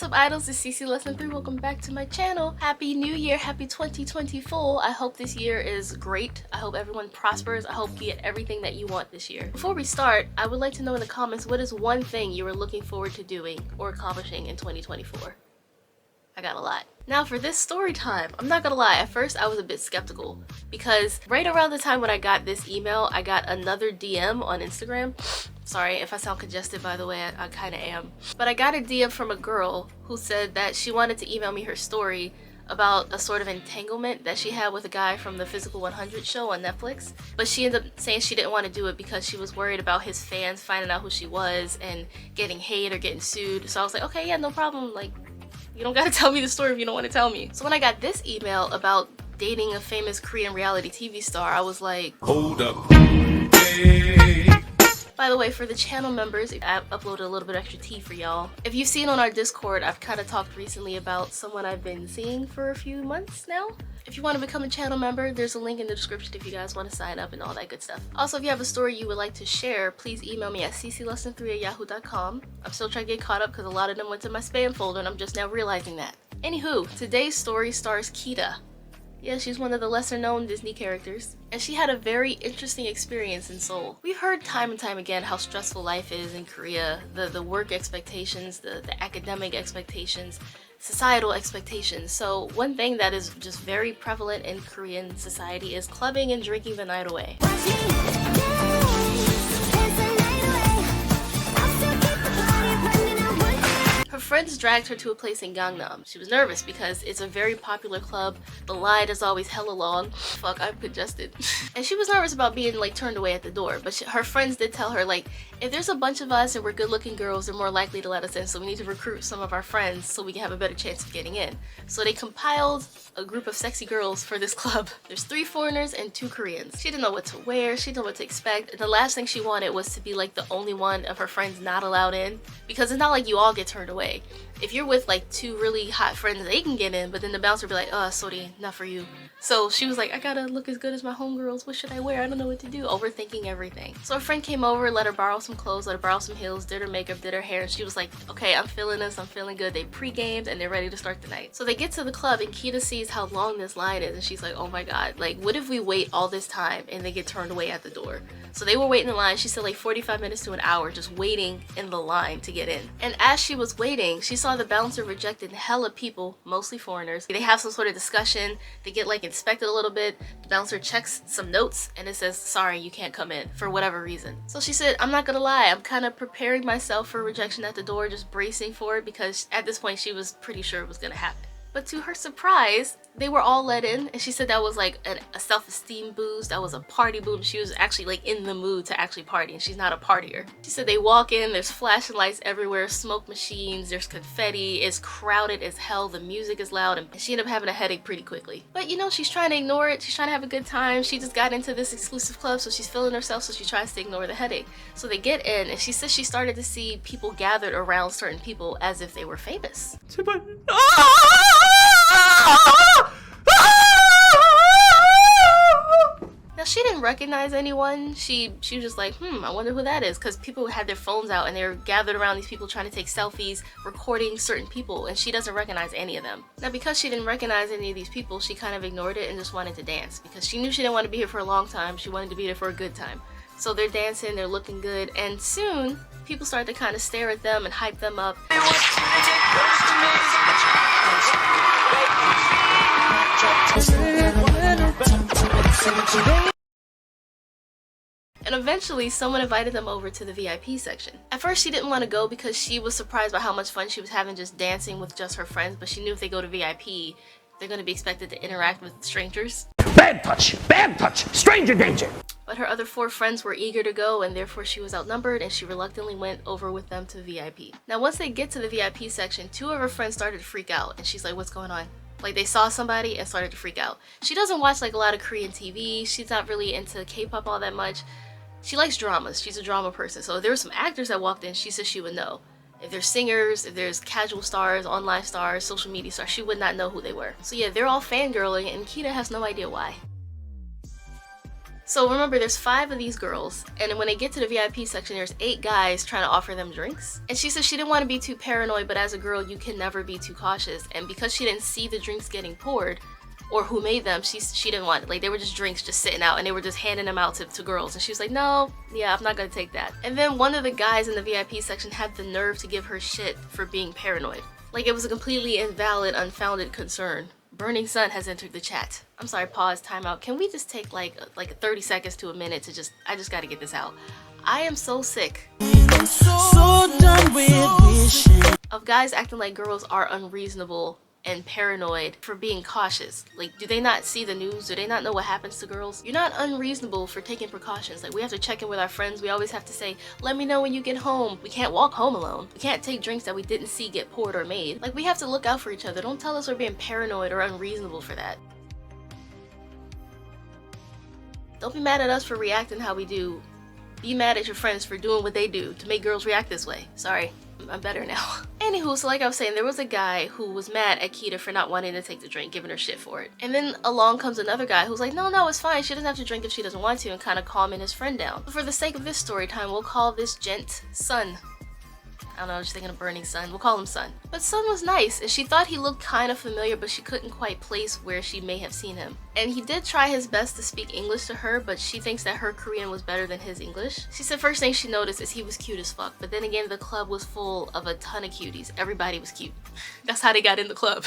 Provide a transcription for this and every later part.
What's up, idols? It's CC Lesson 3. Welcome back to my channel. Happy New Year. Happy 2024. I hope this year is great. I hope everyone prospers. I hope you get everything that you want this year. Before we start, I would like to know in the comments, what is one thing you are looking forward to doing or accomplishing in 2024? I got a lot. Now for this story time, I'm not gonna lie, at first I was a bit skeptical because right around the time when I got this email, I got another DM on Instagram. Sorry if I sound congested, by the way, I kinda am. But I got a DM from a girl who said that she wanted to email me her story about a sort of entanglement that she had with a guy from the Physical 100 show on Netflix. But she ended up saying she didn't want to do it because she was worried about his fans finding out who she was and getting hate or getting sued. So I was like, okay, yeah, no problem. Like, you don't gotta tell me the story if you don't want to tell me. So when I got this email about dating a famous Korean reality TV star, I was like, hold up. Hey. By the way, for the channel members, I uploaded a little bit extra tea for y'all. If you've seen on our Discord, I've kind of talked recently about someone I've been seeing for a few months now. If you want to become a channel member, there's a link in the description if you guys want to sign up and all that good stuff. Also, if you have a story you would like to share, please email me at cclesson3@yahoo.com. I'm still trying to get caught up because a lot of them went to my spam folder and I'm just now realizing that. Anywho, today's story stars Kita. Yeah, she's one of the lesser known Disney characters, and she had a very interesting experience in Seoul. We've heard time and time again how stressful life is in Korea, the work expectations, the academic expectations, societal expectations. So one thing that is just very prevalent in Korean society is clubbing and drinking the night away. Her friends dragged her to a place in Gangnam. She was nervous because it's a very popular club. The line is always hella long. Fuck, I'm congested. And she was nervous about being like turned away at the door. But her friends did tell her, like, if there's a bunch of us and we're good looking girls, they're more likely to let us in. So we need to recruit some of our friends so we can have a better chance of getting in. So they compiled a group of sexy girls for this club. There's 3 foreigners and 2 Koreans. She didn't know what to wear. She didn't know what to expect. And the last thing she wanted was to be like the only one of her friends not allowed in. Because it's not like you all get turned away. If you're with like 2 really hot friends, they can get in, but then the bouncer will be like, oh, sorry, not for you. So she was like, I gotta look as good as my homegirls. What should I wear? I don't know what to do. Overthinking everything. So her friend came over, let her borrow some clothes, let her borrow some heels, did her makeup, did her hair, and she was like, okay, I'm feeling this, I'm feeling good. They pre-gamed and they're ready to start the night. So they get to the club and Kita sees how long this line is and she's like, oh my god, like what if we wait all this time and they get turned away at the door? So they were waiting in line. She said like 45 minutes to an hour just waiting in the line to get in. And as she was waiting, she saw the bouncer rejected hella people, mostly foreigners. They have some sort of discussion. They get like inspected a little bit. The bouncer checks some notes and it says, sorry, you can't come in for whatever reason. So she said, I'm not gonna lie, I'm kind of preparing myself for rejection at the door, just bracing for it because at this point she was pretty sure it was gonna happen. But to her surprise, they were all let in, and she said that was like a self-esteem boost, that was a party boom. She was actually like in the mood to actually party, and she's not a partier. She said they walk in, there's flashing lights everywhere, smoke machines, there's confetti, it's crowded as hell, the music is loud, and she ended up having a headache pretty quickly. But you know, she's trying to ignore it, she's trying to have a good time. She just got into this exclusive club, so she's feeling herself, so she tries to ignore the headache. So they get in, and she says she started to see people gathered around certain people as if they were famous. Now she didn't recognize anyone. She was just like, I wonder who that is, because people had their phones out and they were gathered around these people trying to take selfies, recording certain people, and she doesn't recognize any of them. Now because she didn't recognize any of these people, she kind of ignored it and just wanted to dance because she knew she didn't want to be here for a long time. She wanted to be there for a good time. So they're dancing, they're looking good, and soon people start to kind of stare at them and hype them up. And eventually someone invited them over to the VIP section. At first she didn't want to go because she was surprised by how much fun she was having just dancing with just her friends, but she knew if they go to VIP, they're going to be expected to interact with strangers. Bad touch, stranger danger. But her other 4 friends were eager to go, and therefore she was outnumbered, and she reluctantly went over with them to VIP. Now once they get to the VIP section, 2 of her friends started to freak out, and she's like, what's going on? Like they saw somebody and started to freak out. She doesn't watch like a lot of Korean TV. She's not really into K-pop all that much. She likes dramas. She's a drama person. So if there were some actors that walked in, she said she would know. If there's singers, if there's casual stars, online stars, social media stars, she would not know who they were. So yeah, they're all fangirling and Kita has no idea why. So remember, there's 5 of these girls, and when they get to the VIP section, there's 8 guys trying to offer them drinks. And she said she didn't want to be too paranoid, but as a girl, you can never be too cautious. And because she didn't see the drinks getting poured, or who made them, she didn't want it. Like, they were just drinks just sitting out, and they were just handing them out to girls. And she was like, no, yeah, I'm not gonna take that. And then one of the guys in the VIP section had the nerve to give her shit for being paranoid. Like, it was a completely invalid, unfounded concern. Burning Sun has entered the chat. I'm sorry, pause, timeout. Can we just take like 30 seconds to a minute to I just gotta get this out. I am so sick So done with wishing. of guys acting like girls are unreasonable and paranoid for being cautious. Like, do they not see the news? Do they not know what happens to girls? You're not unreasonable for taking precautions. Like, we have to check in with our friends. We always have to say, let me know when you get home. We can't walk home alone. We can't take drinks that we didn't see get poured or made. Like, we have to look out for each other. Don't tell us we're being paranoid or unreasonable for that. Don't be mad at us for reacting how we do. Be mad at your friends for doing what they do to make girls react this way. Sorry. I'm better now. Anywho, so like I was saying, there was a guy who was mad at Kita for not wanting to take the drink, giving her shit for it. And then along comes another guy who's like, no, it's fine. She doesn't have to drink if she doesn't want to, and kind of calming his friend down. But for the sake of this story time, we'll call this gent Sun. I don't know, I was just thinking of Burning Sun. We'll call him Sun. But Sun was nice, and she thought he looked kind of familiar, but she couldn't quite place where she may have seen him. And he did try his best to speak English to her, but she thinks that her Korean was better than his English. She said first thing she noticed is he was cute as fuck, but then again, the club was full of a ton of cuties. Everybody was cute. That's how they got in the club.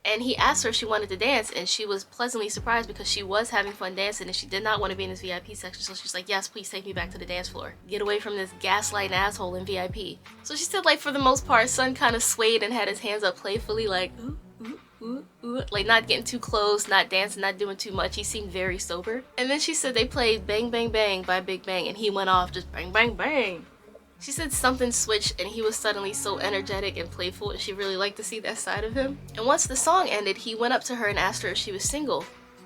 And he asked her if she wanted to dance, and she was pleasantly surprised because she was having fun dancing and she did not want to be in this VIP section. So she's like, yes, please take me back to the dance floor. Get away from this gaslighting asshole in VIP. So she said, like, for the most part, Sun kind of swayed and had his hands up playfully, like, ooh, ooh, ooh, ooh. Like, not getting too close, not dancing, not doing too much. He seemed very sober. And then she said they played Bang Bang Bang by Big Bang, and he went off just bang bang bang. She said something switched and he was suddenly so energetic and playful, and she really liked to see that side of him. And once the song ended, he went up to her and asked her if she was single.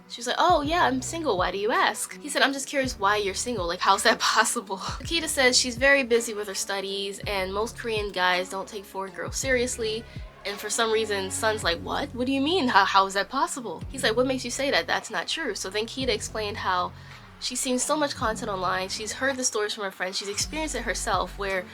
She was like, oh yeah, I'm single, why do you ask? He said, I'm just curious why you're single, like how's that possible? Akita says she's very busy with her studies and most Korean guys don't take foreign girls seriously. And for some reason, Sun's like, what? What do you mean? How is that possible? He's like, what makes you say that? That's not true. So then Kita explained how she's seen so much content online, she's heard the stories from her friends, she's experienced it herself, where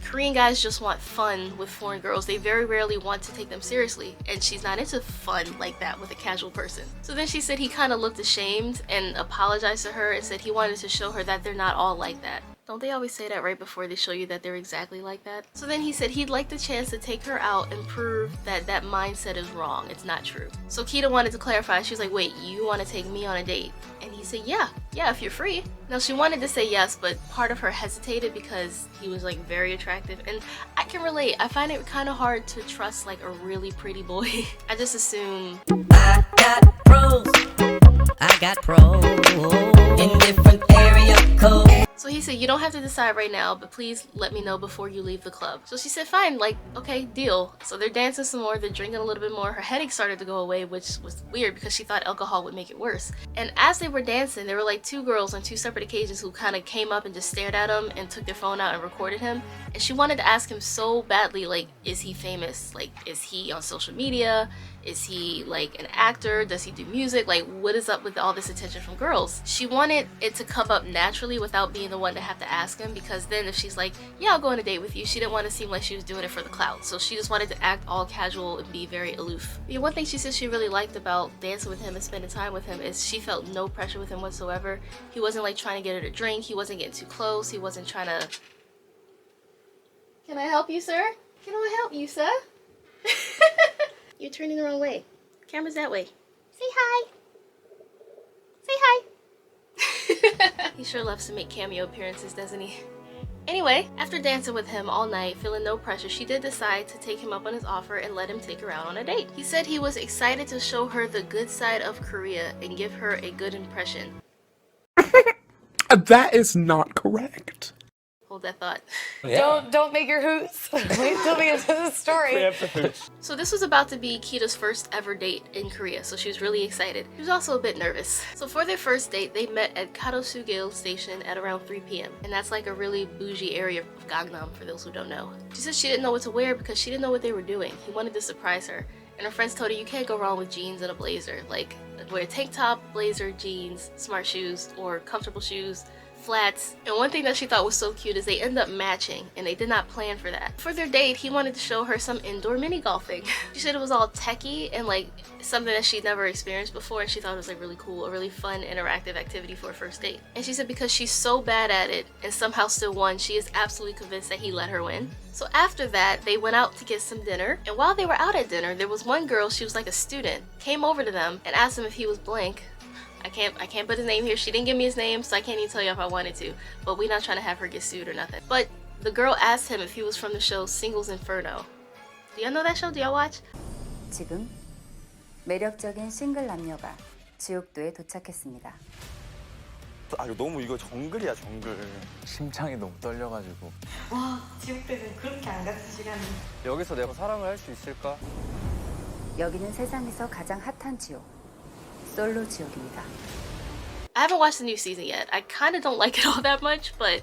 Korean guys just want fun with foreign girls. They very rarely want to take them seriously, and she's not into fun like that with a casual person. So then she said he kind of looked ashamed and apologized to her and said he wanted to show her that they're not all like that. Don't they always say that right before they show you that they're exactly like that? So then he said he'd like the chance to take her out and prove that that mindset is wrong. It's not true. So Kita wanted to clarify. She was like, wait, you want to take me on a date? And he said, yeah, if you're free. Now she wanted to say yes, but part of her hesitated because he was like very attractive. And I can relate. I find it kind of hard to trust like a really pretty boy. I just assume I got pros. I got pros in different area codes. So he said, you don't have to decide right now, but please let me know before you leave the club. So she said, fine, like, okay, deal. So they're dancing some more, they're drinking a little bit more. Her headache started to go away, which was weird because she thought alcohol would make it worse. And as they were dancing, there were like 2 girls on 2 separate occasions who kind of came up and just stared at him and took their phone out and recorded him. And she wanted to ask him so badly, like, is he famous? Like, is he on social media? Is he like an actor? Does he do music? Like, what is up with all this attention from girls? She wanted it to come up naturally without being the one to have to ask him, because then if she's like, yeah, I'll go on a date with you, she didn't want to seem like she was doing it for the clout. So she just wanted to act all casual and be very aloof. The one thing she said she really liked about dancing with him and spending time with him is she felt no pressure with him whatsoever. He wasn't like trying to get her to drink. He wasn't getting too close. He wasn't trying to... Can I help you, sir? Can I help you, sir? You're turning the wrong way. Camera's that way. Say hi. Say hi. He sure loves to make cameo appearances, doesn't he? Anyway, after dancing with him all night, feeling no pressure, she did decide to take him up on his offer and let him take her out on a date. He said he was excited to show her the good side of Korea and give her a good impression. That is not correct. Hold that thought. Yeah. Don't make your hoots. Wait till we get to the story. So this was about to be Kita's first ever date in Korea, so she was really excited. She was also a bit nervous. So for their first date, they met at Karosugil station at around 3 p.m. And that's like a really bougie area of Gangnam, for those who don't know. She said she didn't know what to wear because she didn't know what they were doing. He wanted to surprise her. And her friends told her you can't go wrong with jeans and a blazer. Like, wear a tank top, blazer, jeans, smart shoes, or comfortable shoes, flats. And one thing that she thought was so cute is they end up matching, and they did not plan for that. For their date, he wanted to show her some indoor mini golfing. She said it was all techie and like something that she'd never experienced before, and she thought it was like really cool, a really fun, interactive activity for a first date. And she said because she's so bad at it and somehow still won, she is absolutely convinced that he let her win. So after that, they went out to get some dinner, and while they were out at dinner, there was one girl, she was like a student, came over to them and asked him if he was blank. I can't put his name here. She didn't give me his name, so I can't even tell you if I wanted to. But we're not trying to have her get sued or nothing. But the girl asked him if he was from the show Singles Inferno. Do y'all know that show? Do y'all watch? 지금 매력적인 싱글 남녀가 지옥도에 도착했습니다. 아 이거 너무 이거 정글이야 정글. 심장이 너무 떨려가지고. 와, 지옥대는 그렇게 안 같은 시간이. 여기서 내가 사랑을 할 수 있을까? 여기는 세상에서 가장 핫한 지옥, 솔로 지옥입니다. I haven't watched the new season yet. I kind of don't like it all that much, but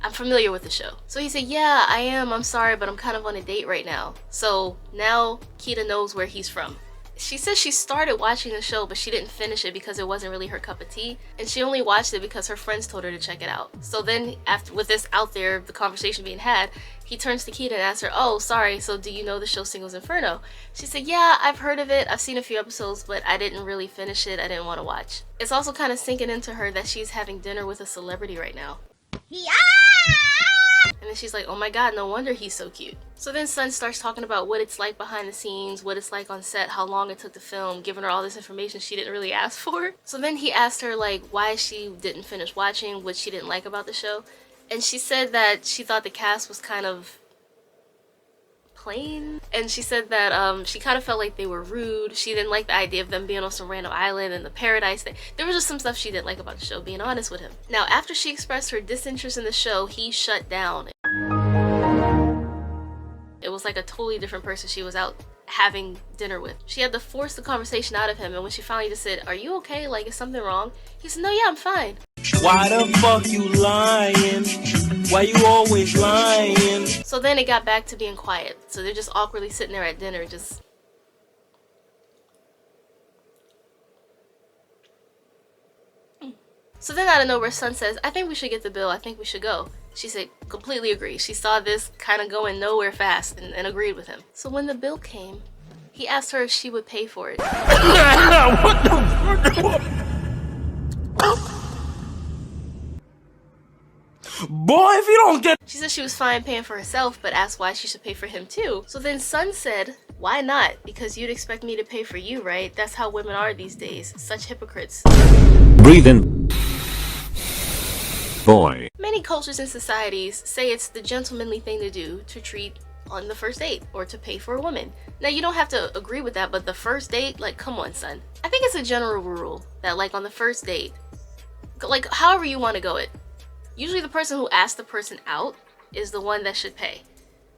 I'm familiar with the show. So he said, yeah, I am. I'm sorry, but I'm kind of on a date right now. So now Kita knows where he's from. She says she started watching the show, but she didn't finish it because it wasn't really her cup of tea. And she only watched it because her friends told her to check it out. So then after, with this out there, the conversation being had, he turns to Kita and asks her, oh, sorry, so do you know the show Singles Inferno? She said, yeah, I've heard of it. I've seen a few episodes, but I didn't really finish it. I didn't want to watch. It's also kind of sinking into her that she's having dinner with a celebrity right now. Yeah! And then she's like, oh my god, no wonder he's so cute. So then Sun starts talking about what it's like behind the scenes, what it's like on set, how long it took to film, giving her all this information she didn't really ask for. So then he asked her like why she didn't finish watching, what she didn't like about the show. And she said that she thought the cast was kind of plain. And she said that she kind of felt like they were rude. She didn't like the idea of them being on some random island and the paradise thing. There was just some stuff she didn't like about the show, being honest with him. Now, after she expressed her disinterest in the show, he shut down. It was like a totally different person she was out having dinner with. She had to force the conversation out of him, and when she finally just said, are you okay? Like, is something wrong? He said, no, yeah, I'm fine. Why the fuck you lying? Why you always lying? So then it got back to being quiet. So they're just awkwardly sitting there at dinner, just... So then out of nowhere, Sun says, I think we should get the bill. I think we should go. She said, completely agree. She saw this kind of going nowhere fast and agreed with him. So when the bill came, he asked her if she would pay for it. Boy, if you don't get... She said she was fine paying for herself, but asked why she should pay for him too. So then Sun said, why not? Because you'd expect me to pay for you, right? That's how women are these days. Such hypocrites. Breathe in. Boy. Many cultures and societies say it's the gentlemanly thing to do to treat on the first date or to pay for a woman. Now, you don't have to agree with that, but the first date, like, come on, son. I think it's a general rule that, like, on the first date, like, however you want to go it, usually the person who asked the person out is the one that should pay.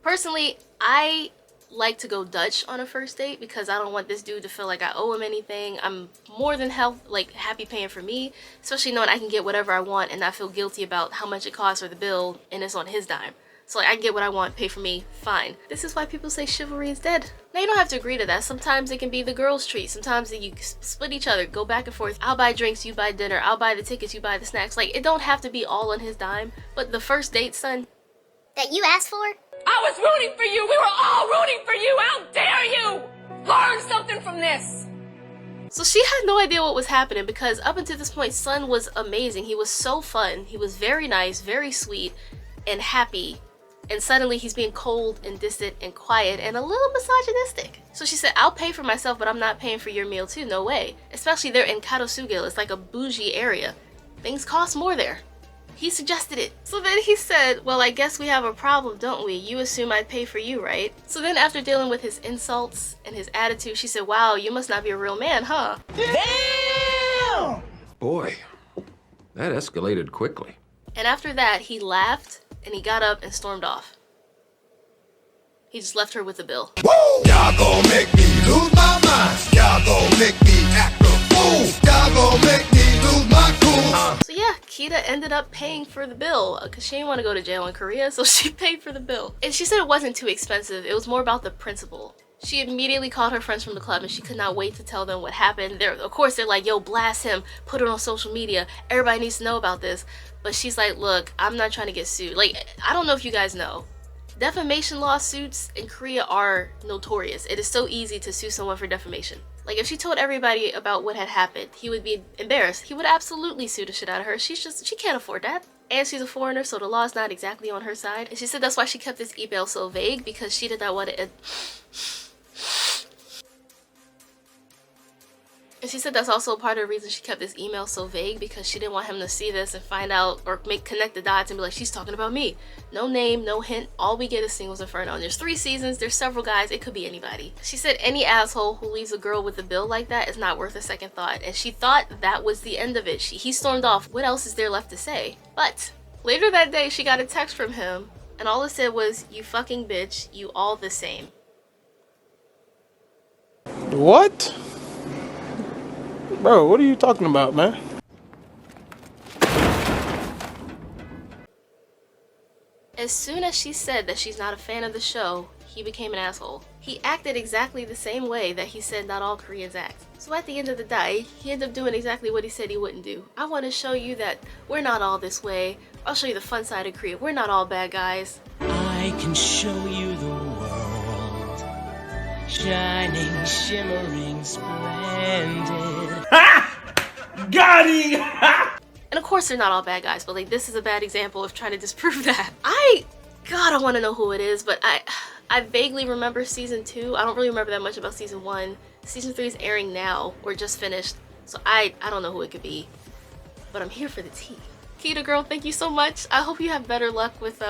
Personally, I like to go Dutch on a first date because I don't want this dude to feel like I owe him anything. I'm more than happy paying for me, especially knowing I can get whatever I want and not feel guilty about how much it costs for the bill and it's on his dime. So like, I can get what I want, pay for me, fine. This is why people say chivalry is dead. Now you don't have to agree to that. Sometimes it can be the girl's treat. Sometimes you split each other, go back and forth. I'll buy drinks, you buy dinner. I'll buy the tickets, you buy the snacks. Like, it don't have to be all on his dime. But the first date, son, that you asked for? I was rooting for you. We were all rooting for you. How dare you? Learn something from this. So she had no idea what was happening because up until this point, Sun was amazing. He was so fun. He was very nice, very sweet, and happy. And suddenly he's being cold and distant and quiet and a little misogynistic. So she said, I'll pay for myself, but I'm not paying for your meal too. No way. Especially they're in Karosugil. It's like a bougie area. Things cost more there. He suggested it. So then he said, well, I guess we have a problem, don't we? You assume I'd pay for you, right? So then after dealing with his insults and his attitude, she said, wow, you must not be a real man, huh? Damn! Boy, that escalated quickly. And after that, he laughed and he got up and stormed off. He just left her with the bill. Woo! Y'all gon' make me lose my mind. Y'all gon' make me act a fool. Y'all gon' make me lose my cool. So yeah, Kita ended up paying for the bill because she didn't want to go to jail in Korea, so she paid for the bill. And she said it wasn't too expensive. It was more about the principle. She immediately called her friends from the club and she could not wait to tell them what happened. Of course, they're like, yo, blast him, put it on social media. Everybody needs to know about this. But she's like, look, I'm not trying to get sued. Like, I don't know if you guys know. Defamation lawsuits in Korea are notorious. It is so easy to sue someone for defamation. Like, if she told everybody about what had happened, he would be embarrassed. He would absolutely sue the shit out of her. She can't afford that. And she's a foreigner, so the law is not exactly on her side. And she said that's why she kept this email so vague, because she did not want to... And she said that's also part of the reason she kept this email so vague, because she didn't want him to see this and find out or connect the dots and be like, she's talking about me. No name, no hint. All we get is Singles Inferno. And there's 3 seasons, there's several guys, it could be anybody. She said any asshole who leaves a girl with a bill like that is not worth a second thought. And she thought that was the end of it. He stormed off. What else is there left to say? But later that day, she got a text from him, and all it said was, you fucking bitch, you all the same. What? Bro, what are you talking about, man? As soon as she said that she's not a fan of the show, he became an asshole. He acted exactly the same way that he said not all Koreans act. So at the end of the day, he ended up doing exactly what he said he wouldn't do. I want to show you that we're not all this way. I'll show you the fun side of Korea. We're not all bad guys. I can show you the world, shining, shimmering, splendid. Ha! Got him! And of course they're not all bad guys, but like, this is a bad example of trying to disprove that. God, I want to know who it is, but I vaguely remember season 2. I don't really remember that much about season 1. Season 3 is airing now, or just finished, so I don't know who it could be, but I'm here for the tea. Kita girl, thank you so much. I hope you have better luck with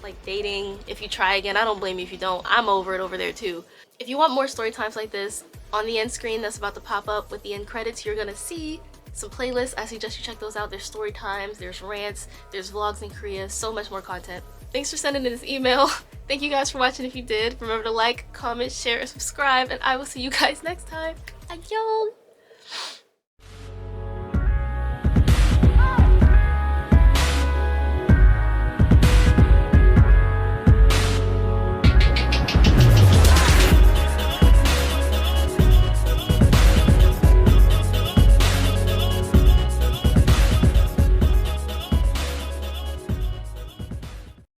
like dating if you try again. I don't blame you if you don't. I'm over it over there too. If you want more story times like this, on the end screen that's about to pop up with the end credits, you're gonna see some playlists. I suggest you check those out. There's story times, there's rants, there's vlogs in Korea, so much more content. Thanks for sending in this email. Thank you guys for watching. If you did, remember to like, comment, share, and subscribe, and I will see you guys next time. Annyeong!